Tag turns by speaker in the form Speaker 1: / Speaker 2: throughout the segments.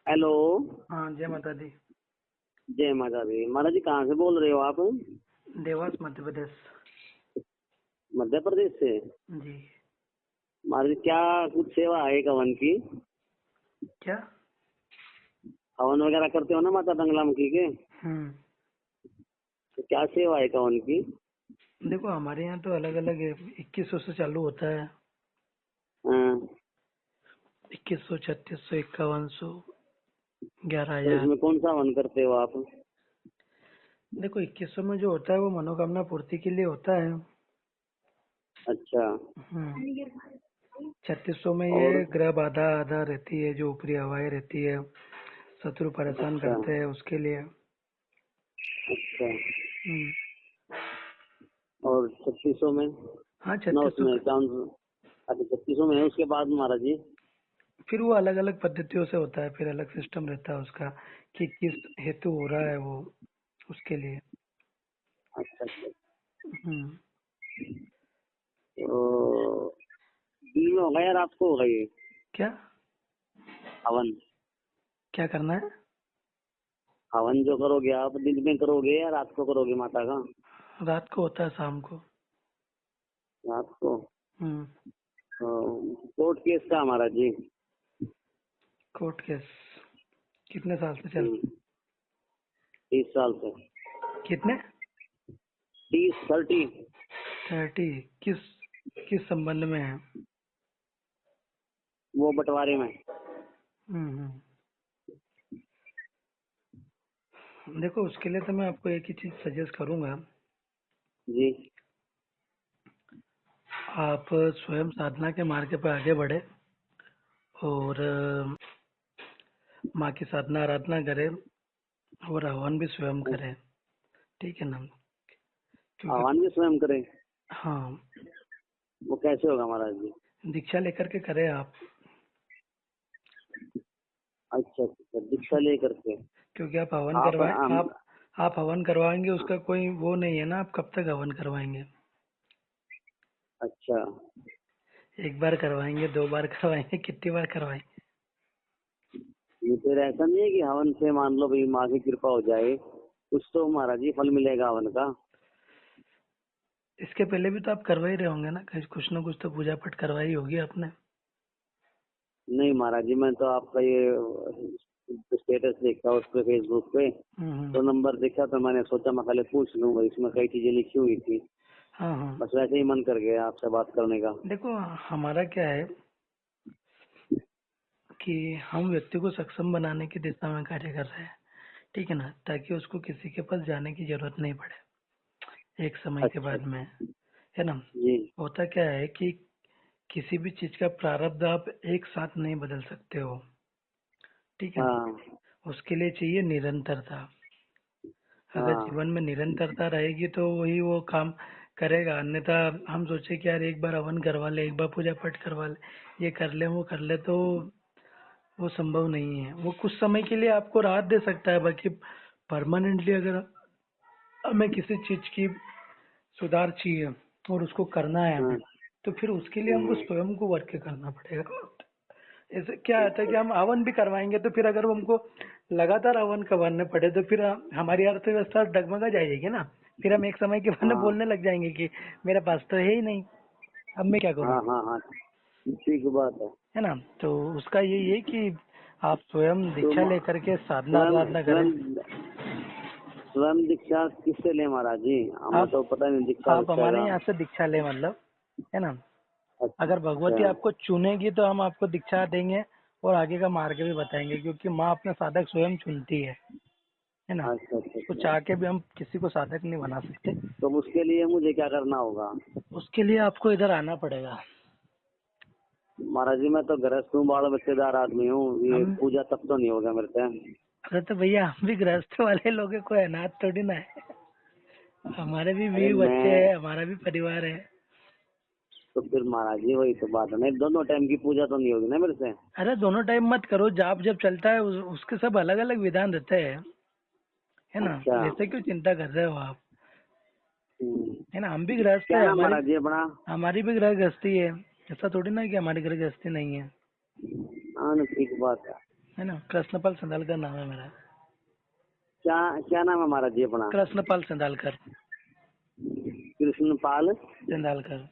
Speaker 1: Hello.
Speaker 2: हाँ, जय माता दी।
Speaker 1: जय माता दी। महाराज जी कहाँ से बोल रहे हो आप?
Speaker 2: देवास, मध्य प्रदेश।
Speaker 1: मध्य प्रदेश से।
Speaker 2: जी।
Speaker 1: महाराज जी क्या कुछ सेवा है हवन की?
Speaker 2: क्या?
Speaker 1: हवन वगैरह करते हो ना माता बंगलामुखी के?
Speaker 2: हम्म।
Speaker 1: तो क्या सेवा है हवन की?
Speaker 2: देखो, हमारे यहाँ तो अलग अलग है। 2100 से चालू होता है।
Speaker 1: हाँ,
Speaker 2: 2100, 3600, 5100,
Speaker 1: तो
Speaker 2: 11000।
Speaker 1: इसमें कौन सा हवन करते हो आप?
Speaker 2: देखो, 2100 में जो होता है वो मनोकामना पूर्ति के लिए होता है।
Speaker 1: अच्छा।
Speaker 2: 3600 में
Speaker 1: और?
Speaker 2: ये ग्रह बाधा आधा रहती है, जो ऊपरी हवाएं रहती है, शत्रु परेशान
Speaker 1: अच्छा।
Speaker 2: करते हैं उसके लिए।
Speaker 1: अच्छा।
Speaker 2: हम्म।
Speaker 1: और 3600 में?
Speaker 2: हाँ,
Speaker 1: ना
Speaker 2: 3600
Speaker 1: उसमें चांद। अच्छा 3600 में है, उसके बाद महाराज जी?
Speaker 2: फिर वो अलग अलग पद्धतियों से होता है, फिर अलग सिस्टम रहता है उसका कि किस हेतु हो रहा है वो, उसके लिए।
Speaker 1: अच्छा अच्छा।
Speaker 2: हम्म।
Speaker 1: तो दिन में होगा या रात को होगा ये
Speaker 2: क्या?
Speaker 1: हवन?
Speaker 2: क्या करना है?
Speaker 1: हवन जो करोगे आप दिन में करोगे या रात को करोगे माता का?
Speaker 2: रात को होता है, शाम को।
Speaker 1: रात को।
Speaker 2: हम्म।
Speaker 1: कोर्ट केस का हमारा जी।
Speaker 2: कोर्ट केस कितने साल से चल?
Speaker 1: 30 साल से।
Speaker 2: कितने?
Speaker 1: 30 30।
Speaker 2: 30। किस किस संबंध में है?
Speaker 1: वो बंटवारे में।
Speaker 2: देखो, उसके लिए तो मैं आपको एक ही चीज सजेस्ट करूंगा।
Speaker 1: जी।
Speaker 2: आप स्वयं साधना के मार्ग पे आगे बढ़े और माँ की साधना आराधना करें और हवन भी स्वयं करें। ठीक है ना? क्योंकि
Speaker 1: आह्वान भी स्वयं करें?
Speaker 2: हाँ,
Speaker 1: वो कैसे होगा महाराज जी?
Speaker 2: दीक्षा लेकर के करें आप।
Speaker 1: अच्छा अच्छा, दीक्षा लेकर के।
Speaker 2: क्योंकि आप हवन
Speaker 1: आप
Speaker 2: करवाएं, आप हवन करवाएंगे, उसका कोई वो नहीं है ना, आप कब तक हवन करवाएंगे?
Speaker 1: अच्छा।
Speaker 2: एक बार करवाएंगे, दो बार करवाएंगे, कितनी बार करवाएंगे?
Speaker 1: ये फिर ऐसा नहीं है कि हवन से मान लो भाई माँ की कृपा हो जाए, कुछ तो महाराज जी फल मिलेगा हवन का?
Speaker 2: इसके पहले भी तो आप करवा ही रहे होंगे ना, कहीं कुछ ना कुछ तो पूजा पाठ करवाई होगी आपने।
Speaker 1: नहीं महाराज जी, मैं तो आपका ये स्टेटस देखा उस पे फेसबुक पे,
Speaker 2: हम्म।
Speaker 1: तो नंबर देखा तो मैंने सोचा मैं पहले पूछ लूंगा, इसमें कई चीजें लिखी हुई थी।
Speaker 2: हाँ हाँ।
Speaker 1: बस वैसे ही मन कर गया आपसे बात करने का।
Speaker 2: देखो, हमारा क्या है कि हम व्यक्ति को सक्षम बनाने की दिशा में कार्य कर रहे हैं। ठीक है ना? ताकि उसको किसी के पास जाने की जरूरत नहीं पड़े एक समय के
Speaker 1: अच्छा।
Speaker 2: बाद में। है ना?
Speaker 1: जी।
Speaker 2: होता क्या है कि किसी भी चीज का प्रारब्ध आप एक साथ नहीं बदल सकते हो। ठीक है ना?
Speaker 1: हाँ
Speaker 2: उसके लिए चाहिए निरंतरता। अगर
Speaker 1: हाँ।
Speaker 2: जीवन में निरंतरता रहेगी तो वही वो काम करेगा। अन्यथा हम सोचे कि यार एक बार हवन करवा ले, एक बार पूजा पाठ करवा ले, ये कर ले, वो कर ले, तो वो संभव नहीं है। वो कुछ समय के लिए आपको राहत दे सकता है, बाकी परमानेंटली अगर हमें किसी चीज की सुधार चाहिए और उसको करना है हमें,
Speaker 1: हाँ।
Speaker 2: तो फिर उसके लिए हमको
Speaker 1: हम्म।
Speaker 2: स्वयं को वर्क करना पड़ेगा। ऐसे क्या आता है कि हम हवन भी करवाएंगे तो फिर अगर वो हमको लगातार हवन करवाने पड़े तो फिर हमारी अर्थव्यवस्था डगमगा जाएगी ना। फिर हम एक समय के बाद में
Speaker 1: हाँ
Speaker 2: बोलने लग जाएंगे कि मेरा पास तो है ही नहीं, अब मैं क्या करूं?
Speaker 1: हाँ हाँ हाँ, ठीक बात है।
Speaker 2: है ना? तो उसका यही है कि आप स्वयं
Speaker 1: तो
Speaker 2: दीक्षा लेकर के साधना
Speaker 1: स्वयं
Speaker 2: आराधना करें।
Speaker 1: स्वयं स्वयं दीक्षा किससे ले महाराज जी? हमें
Speaker 2: आप
Speaker 1: तो पता नहीं दीक्षा
Speaker 2: आप
Speaker 1: विक्षा
Speaker 2: हमारे
Speaker 1: का।
Speaker 2: यहाँ से दीक्षा ले, मतलब। है ना? अगर भगवती
Speaker 1: अच्छा
Speaker 2: आपको चुनेगी तो हम आपको दीक्षा देंगे और आगे का मार्ग भी बताएंगे, क्योंकि माँ अपना साधक स्वयं चुनती है ना?
Speaker 1: अच्छा अच्छा
Speaker 2: तो
Speaker 1: अच्छा।
Speaker 2: चाह के भी हम किसी को साधक नहीं बना सकते।
Speaker 1: तो उसके लिए मुझे क्या करना होगा?
Speaker 2: उसके लिए आपको इधर आना पड़ेगा।
Speaker 1: महाराज जी मैं तो गृहस्थ हूँ, बाल बच्चेदार आदमी हूँ, ये
Speaker 2: हम
Speaker 1: पूजा तब तो नहीं होगा मेरे से।
Speaker 2: अरे तो भैया, हम भी गृहस्थ वाले लोग हैं, कोई अनाथ थोड़ी ना है। हमारे भी
Speaker 1: अरे
Speaker 2: बीवी बच्चे
Speaker 1: मैं,
Speaker 2: हैं, हमारा भी परिवार है।
Speaker 1: तो फिर महाराज जी वही तो बात है ना, दोनों टाइम की पूजा तो नहीं होगी ना मेरे से।
Speaker 2: अरे दोनों टाइम मत करो, जाप जब चलता है उसके सब अलग अलग विधान रहते हैं। है ना?
Speaker 1: अच्छा।
Speaker 2: वैसे क्यों चिंता कर रहे हो आप?
Speaker 1: हम्म।
Speaker 2: है ना? हम भी गृहस्थ
Speaker 1: क्या
Speaker 2: है,
Speaker 1: नाम महाराज जी अपना?
Speaker 2: हमारी भी गृहस्थी है। ऐसा थोड़ी ना कि हमारी गृहस्थी नहीं है।
Speaker 1: हाँ ना, ठीक बात है।
Speaker 2: है ना। कृष्णपाल संदालकर नाम है मेरा।
Speaker 1: क्या क्या नाम है महाराज जी अपना?
Speaker 2: कृष्णपाल संदालकर।
Speaker 1: कृष्णपाल
Speaker 2: संदालकर।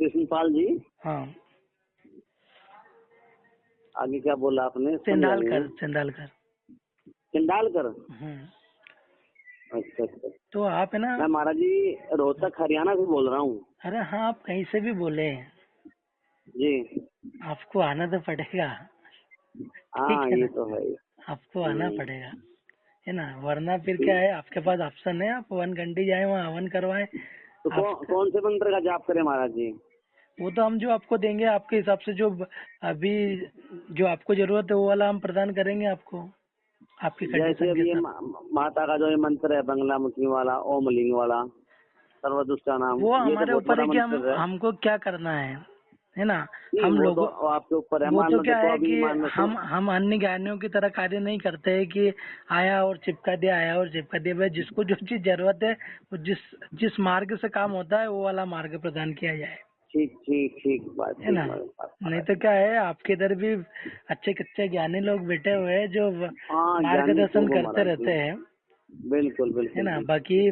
Speaker 1: कृष्णपाल जी,
Speaker 2: हाँ,
Speaker 1: आगे क्या बोला आपने?
Speaker 2: संदालकर। संदालकर।
Speaker 1: चंडालकर।
Speaker 2: हम्म।
Speaker 1: अच्छा अच्छा।
Speaker 2: तो आप है ना।
Speaker 1: मैं महाराज जी रोहतक हरियाणा से बोल रहा हूँ।
Speaker 2: अरे हाँ, आप कहीं से भी बोले,
Speaker 1: जी
Speaker 2: आपको आना तो पड़ेगा। ठीक
Speaker 1: हाँ,
Speaker 2: है
Speaker 1: ये
Speaker 2: ना,
Speaker 1: तो है।
Speaker 2: आपको आना
Speaker 1: हम्म,
Speaker 2: पड़ेगा, है ना। वरना फिर क्या है, आपके पास ऑप्शन है, आप वन घंटी जाए वहाँ हवन करवाए।
Speaker 1: तो
Speaker 2: आप
Speaker 1: कौन से मंत्र का जाप करें महाराज जी?
Speaker 2: वो तो हम जो आपको देंगे आपके हिसाब से, जो अभी जो आपको जरूरत है वो वाला हम प्रदान करेंगे आपको, आपकी
Speaker 1: जैसे
Speaker 2: कंडीशन के
Speaker 1: अभी ये
Speaker 2: हिसाब।
Speaker 1: माता का जो ये मंत्र है, बंगला मुखी वाला, ओम लिंग वाला, सर्वदुष्टा नाम,
Speaker 2: वो
Speaker 1: ये तो
Speaker 2: हमारे
Speaker 1: बहुत
Speaker 2: ऊपर
Speaker 1: बड़ा
Speaker 2: है कि हम
Speaker 1: मंत्र है।
Speaker 2: हमको क्या करना है ना।
Speaker 1: नहीं,
Speaker 2: हम
Speaker 1: वो तो
Speaker 2: लोगों
Speaker 1: आपके ऊपर है।
Speaker 2: वो
Speaker 1: मान
Speaker 2: तो
Speaker 1: लो
Speaker 2: क्या
Speaker 1: देखो,
Speaker 2: है
Speaker 1: अभी
Speaker 2: कि
Speaker 1: मान लो
Speaker 2: हम अन्य ज्ञानियों की तरह कार्य नहीं करते हैं कि आया और चिपका दिया, आया और चिपका दिया। भाई जिसको जो चीज जरूरत है, वो जिस मार्ग से काम होता है वो वाला मार्ग प्रदान किया जाए,
Speaker 1: ठीक ठीक ठीक बात,
Speaker 2: है ना।
Speaker 1: ठीक बात
Speaker 2: नहीं
Speaker 1: महाराज।
Speaker 2: तो क्या है, आपके इधर भी अच्छे कच्चे ज्ञानी लोग बैठे हुए हैं जो
Speaker 1: हाँ, ज्ञानी
Speaker 2: मार्गदर्शन
Speaker 1: खूब है
Speaker 2: करते
Speaker 1: महाराज जी।
Speaker 2: रहते हैं,
Speaker 1: बिल्कुल
Speaker 2: है
Speaker 1: बिल्कुल
Speaker 2: ना।
Speaker 1: बिल्कुल।
Speaker 2: बाकी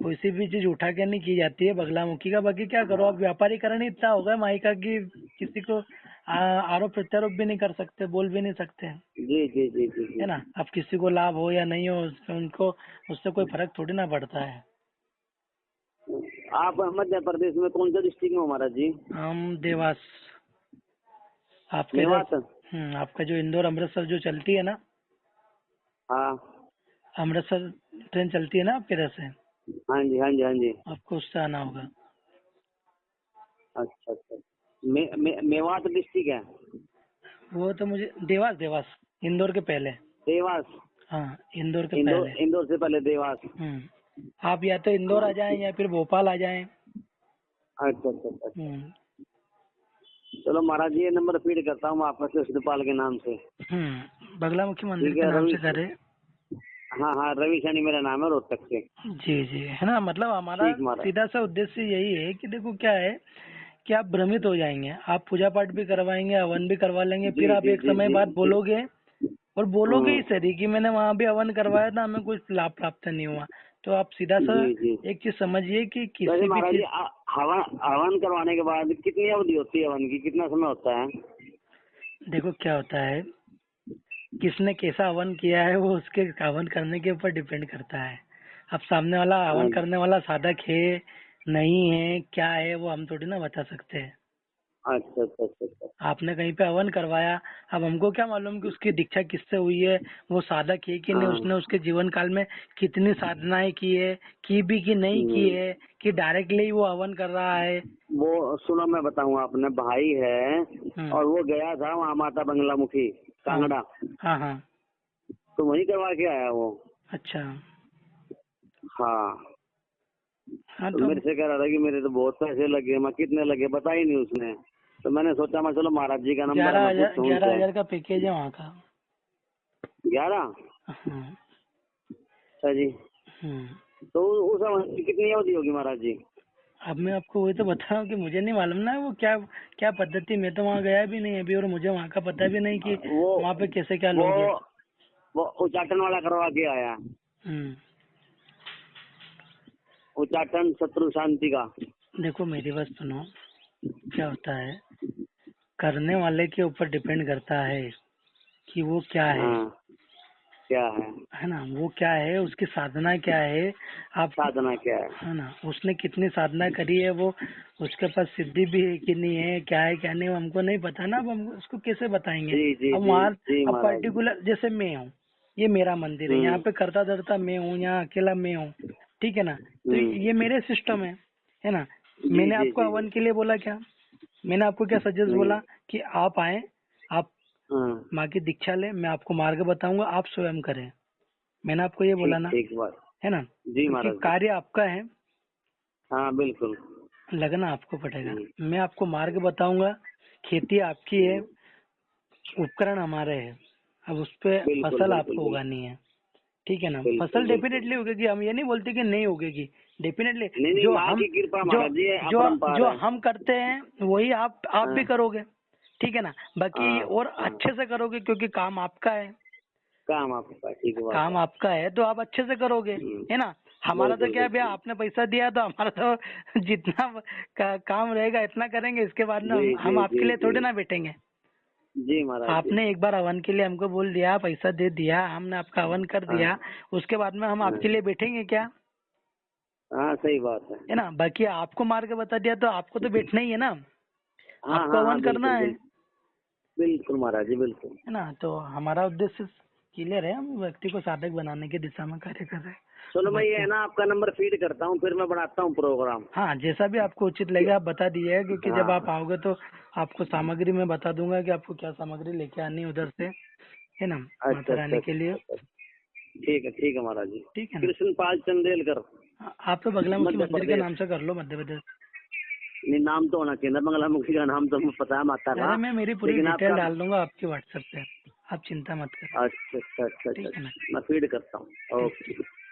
Speaker 2: कोई भी चीज उठा के नहीं की जाती है बगलामुखी का। बाकी क्या करो, आप व्यापारीकरण ही इतना होगा माई का कि किसी को आरोप प्रत्यारोप भी नहीं कर सकते, बोल भी नहीं सकते,
Speaker 1: जी जी जी जी
Speaker 2: है
Speaker 1: जी।
Speaker 2: ना। अब किसी को लाभ हो या नहीं हो, उनको उससे कोई फर्क थोड़ी ना पड़ता है।
Speaker 1: आप मध्य प्रदेश में कौन से डिस्ट्रिक्ट में हो महाराज जी?
Speaker 2: हम देवास। आपके इधर
Speaker 1: मेवात।
Speaker 2: आपका जो इंदौर अमृतसर जो चलती है ना,
Speaker 1: हाँ
Speaker 2: अमृतसर ट्रेन चलती है ना आपके इधर से,
Speaker 1: हाँ जी हाँ जी हाँ जी।
Speaker 2: आपको उससे आना होगा।
Speaker 1: अच्छा अच्छा। मेवात डिस्ट्रिक्ट है।
Speaker 2: वो तो मुझे देवास, देवास इंदौर के पहले।
Speaker 1: देवास।
Speaker 2: हाँ, इंदौर के
Speaker 1: इंदौर,
Speaker 2: पहले।
Speaker 1: इंदौर से पहले देवास।
Speaker 2: आप या तो इंदौर आ जाएं या फिर भोपाल आ जाएं।
Speaker 1: अच्छा अच्छा अच्छा अच्छा।
Speaker 2: हम्म।
Speaker 1: चलो महाराज जी, ये नंबर फीड करता हूँ आपका कृष्णपाल के नाम से।
Speaker 2: बगलामुखी मंदिर
Speaker 1: ठीक
Speaker 2: के
Speaker 1: है
Speaker 2: नाम
Speaker 1: रवि।
Speaker 2: से करे।
Speaker 1: हाँ हाँ, रवि शनि मेरा नाम है, रोहतक से।
Speaker 2: जी जी, है ना। मतलब हमारा
Speaker 1: ठीक महाराज।
Speaker 2: सीधा सा उद्देश्य यही है कि देखो क्या है कि आप भ्रमित हो जाएंगे, आप पूजा पाठ भी करवाएंगे, हवन भी करवा लेंगे, फिर
Speaker 1: जी
Speaker 2: आप
Speaker 1: जी
Speaker 2: एक
Speaker 1: जी
Speaker 2: समय
Speaker 1: जी
Speaker 2: बाद
Speaker 1: जी।
Speaker 2: बोलोगे, और बोलोगे ही
Speaker 1: हम्म,
Speaker 2: सही कि मैंने वहां भी हवन करवाया था, हमें कुछ लाभ प्राप्त नहीं हुआ। तो आप सीधा सा
Speaker 1: जी जी।
Speaker 2: एक चीज समझिए कि
Speaker 1: वैसे
Speaker 2: किसी भी
Speaker 1: महाराज जी,
Speaker 2: चीज।
Speaker 1: हवन हवन करवाने के बाद कितनी अवधि होती है हवन की? कितना समय होता है?
Speaker 2: देखो क्या होता है, किसने कैसा हवन किया है वो उसके हवन करने के ऊपर डिपेंड करता है। अब सामने वाला हवन करने वाला साधक है नहीं है क्या है, वो हम थोड़ी ना बता सकते हैं।
Speaker 1: अच्छा अच्छा अच्छा अच्छा।
Speaker 2: आपने कहीं पे हवन करवाया, अब हमको क्या मालूम कि उसकी दीक्षा किससे हुई है, वो साधक है कि नहीं,
Speaker 1: हाँ।
Speaker 2: उसने उसके जीवन काल में कितनी साधनाएं की है, की भी कि नहीं की है, कि डायरेक्टली वो हवन कर रहा है।
Speaker 1: वो सुनो, मैं बताऊँ, अपने भाई है
Speaker 2: हम्म।
Speaker 1: और वो गया था वहाँ माता बंगला मुखी
Speaker 2: हाँ
Speaker 1: कांगड़ा,
Speaker 2: हाँ हाँ।
Speaker 1: तो वहीं करवा के आया वो।
Speaker 2: अच्छा।
Speaker 1: हाँ।
Speaker 2: हाँ
Speaker 1: तो
Speaker 2: तो
Speaker 1: मेरे से कह रहा था कि मेरे तो बहुत पैसे लगे, मैं कितने लगे बता ही नहीं उसने। तो मैंने सोचा मैं चलो महाराज जी का नंबर है, मैं पूछूं
Speaker 2: ग्यारह
Speaker 1: उनसे।
Speaker 2: हजार का पैकेज है वहाँ का।
Speaker 1: 11?
Speaker 2: हम्म।
Speaker 1: अच्छा जी।
Speaker 2: हम्म।
Speaker 1: तो उस अवधि की कितनी अवधि होगी महाराज जी?
Speaker 2: अब मैं आपको वही तो बता रहा हूँ कि मुझे नहीं मालूम ना वो क्या क्या पद्धति, मैं तो वहाँ गया भी नहीं अभी, और मुझे वहाँ का पता भी नहीं कि
Speaker 1: वो
Speaker 2: वहाँ पे कैसे क्या
Speaker 1: वो
Speaker 2: लोग हैं।
Speaker 1: वो उच्चाटन वाला करवा के आया।
Speaker 2: हम्म।
Speaker 1: उच्चाटन शत्रु शांति का।
Speaker 2: देखो मेरी बात सुनो, क्या होता है, करने वाले के ऊपर डिपेंड करता है कि वो क्या
Speaker 1: हाँ, क्या है?
Speaker 2: है ना, वो क्या है, उसकी साधना क्या है। आप,
Speaker 1: साधना क्या है?
Speaker 2: है ना, उसने कितनी साधना करी है, वो उसके पास सिद्धि भी है कि नहीं है, क्या है क्या नहीं, वो हमको नहीं पता ना। अब हम उसको कैसे बताएंगे।
Speaker 1: जी जी
Speaker 2: अब
Speaker 1: जी
Speaker 2: वहाँ,
Speaker 1: जी
Speaker 2: अब
Speaker 1: महाराज।
Speaker 2: पर्टिकुलर जैसे मैं हूँ, ये मेरा मंदिर है, यहाँ
Speaker 1: हम्म
Speaker 2: पे करता धरता मैं हूँ, यहाँ अकेला मैं हूँ, ठीक है ना। तो
Speaker 1: हम्म।
Speaker 2: ये मेरे सिस्टम है ना।
Speaker 1: जी
Speaker 2: मैंने
Speaker 1: जी
Speaker 2: आपको
Speaker 1: जी जी।
Speaker 2: हवन के लिए बोला क्या, मैंने आपको क्या सजेस्ट
Speaker 1: नहीं।
Speaker 2: बोला कि आप आए, आप
Speaker 1: हाँ।
Speaker 2: माँ की दीक्षा ले, मैं आपको मार्ग बताऊंगा, आप स्वयं करें। मैंने आपको ये बोला
Speaker 1: ठीक
Speaker 2: ना,
Speaker 1: ठीक बात।
Speaker 2: है ना,
Speaker 1: जी
Speaker 2: क्योंकि
Speaker 1: महाराज जी।
Speaker 2: कार्य आपका है,
Speaker 1: हाँ बिल्कुल।
Speaker 2: लगना आपको पड़ेगा।
Speaker 1: हम्म,
Speaker 2: मैं आपको मार्ग बताऊंगा, खेती आपकी है,
Speaker 1: हम्म,
Speaker 2: उपकरण हमारे हैं, अब उस पे
Speaker 1: बिल्कुल
Speaker 2: फसल
Speaker 1: बिल्कुल
Speaker 2: आपको
Speaker 1: बिल्कुल
Speaker 2: उगानी है, ठीक है ना।
Speaker 1: बिल्कुल
Speaker 2: फसल
Speaker 1: बिल्कुल।
Speaker 2: डेफिनेटली उगेगी, हम ये नहीं बोलते कि नहीं उगेगी, डेफिनेटली।
Speaker 1: नहीं नहीं,
Speaker 2: जो
Speaker 1: माँ
Speaker 2: हम
Speaker 1: की कृपा
Speaker 2: जो
Speaker 1: महाराज जी, ये
Speaker 2: जो
Speaker 1: अपरंपार
Speaker 2: जो
Speaker 1: है।
Speaker 2: हम करते हैं वही आप भी
Speaker 1: हाँ।
Speaker 2: करोगे, ठीक है ना। बाकी
Speaker 1: हाँ,
Speaker 2: और
Speaker 1: हाँ।
Speaker 2: अच्छे से करोगे क्योंकि काम आपका है,
Speaker 1: काम आपका, ठीक है, बात
Speaker 2: काम
Speaker 1: है।
Speaker 2: आपका है तो आप अच्छे से करोगे, है ना। हमारा तो
Speaker 1: बिल्कुल
Speaker 2: क्या है भैया,
Speaker 1: बिल्कुल।
Speaker 2: आपने पैसा दिया तो हमारा तो जितना काम रहेगा इतना करेंगे, इसके बाद में
Speaker 1: जी
Speaker 2: हम
Speaker 1: जी
Speaker 2: आपके
Speaker 1: जी
Speaker 2: लिए
Speaker 1: जी।
Speaker 2: थोड़ी ना बैठेंगे।
Speaker 1: जी महाराज जी।
Speaker 2: आपने एक बार हवन के लिए हमको बोल दिया, पैसा दे दिया, हमने आपका हवन कर
Speaker 1: हाँ
Speaker 2: दिया, उसके बाद में हम
Speaker 1: हाँ।
Speaker 2: आपके लिए बैठेंगे क्या,
Speaker 1: हाँ सही बात है।
Speaker 2: है ना। बाकी आपको मार के बता दिया तो आपको तो बैठना ही है ना,
Speaker 1: हाँ
Speaker 2: आपको
Speaker 1: हाँ हाँ,
Speaker 2: हवन करना
Speaker 1: बिल्कुल
Speaker 2: है
Speaker 1: बिल्कुल। बिल्कुल महाराज जी, बिल्कुल।
Speaker 2: है ना। तो हमारा उद्देश्य क्लियर है, हम व्यक्ति को साधक बनाने की दिशा में कार्य कर रहे हैं।
Speaker 1: चलो मैं ये
Speaker 2: बाकी
Speaker 1: है ना आपका नंबर फीड करता हूँ, फिर मैं बनाता हूँ प्रोग्राम।
Speaker 2: हाँ, जैसा भी आपको उचित लगे आप बता दीजिएगा, क्योंकि जब आप
Speaker 1: हाँ।
Speaker 2: आओगे तो आपको सामग्री मैं बता दूंगा कि आपको क्या सामग्री लेके आनी है उधर से, है ना,
Speaker 1: अच्छा
Speaker 2: माता
Speaker 1: अच्छा
Speaker 2: रानी के लिए।
Speaker 1: अच्छा। ठीक है महाराज जी।
Speaker 2: ठीक है ना।
Speaker 1: कृष्ण पाल चंदेलकर,
Speaker 2: आप तो बगलामुखी
Speaker 1: मध्य
Speaker 2: मंदिर के
Speaker 1: प्रदेश।
Speaker 2: नाम से कर लो, मध्य प्रदेश।
Speaker 1: नहीं, नाम तो होना चाहिए ना, बंगलामुखी का नाम तो मुझे पता है माता
Speaker 2: अरे
Speaker 1: का।
Speaker 2: मैं मेरी पूरी
Speaker 1: लेकिन
Speaker 2: डिटेल
Speaker 1: आपका,
Speaker 2: डाल दूंगा आपके व्हाट्सएप पे, आप चिंता मत करें।
Speaker 1: अच्छा अच्छा अच्छा अच्छा
Speaker 2: ठीक है ना।
Speaker 1: अच्छा, मैं फीड करता हूँ।
Speaker 2: ठीक है।
Speaker 1: ओके।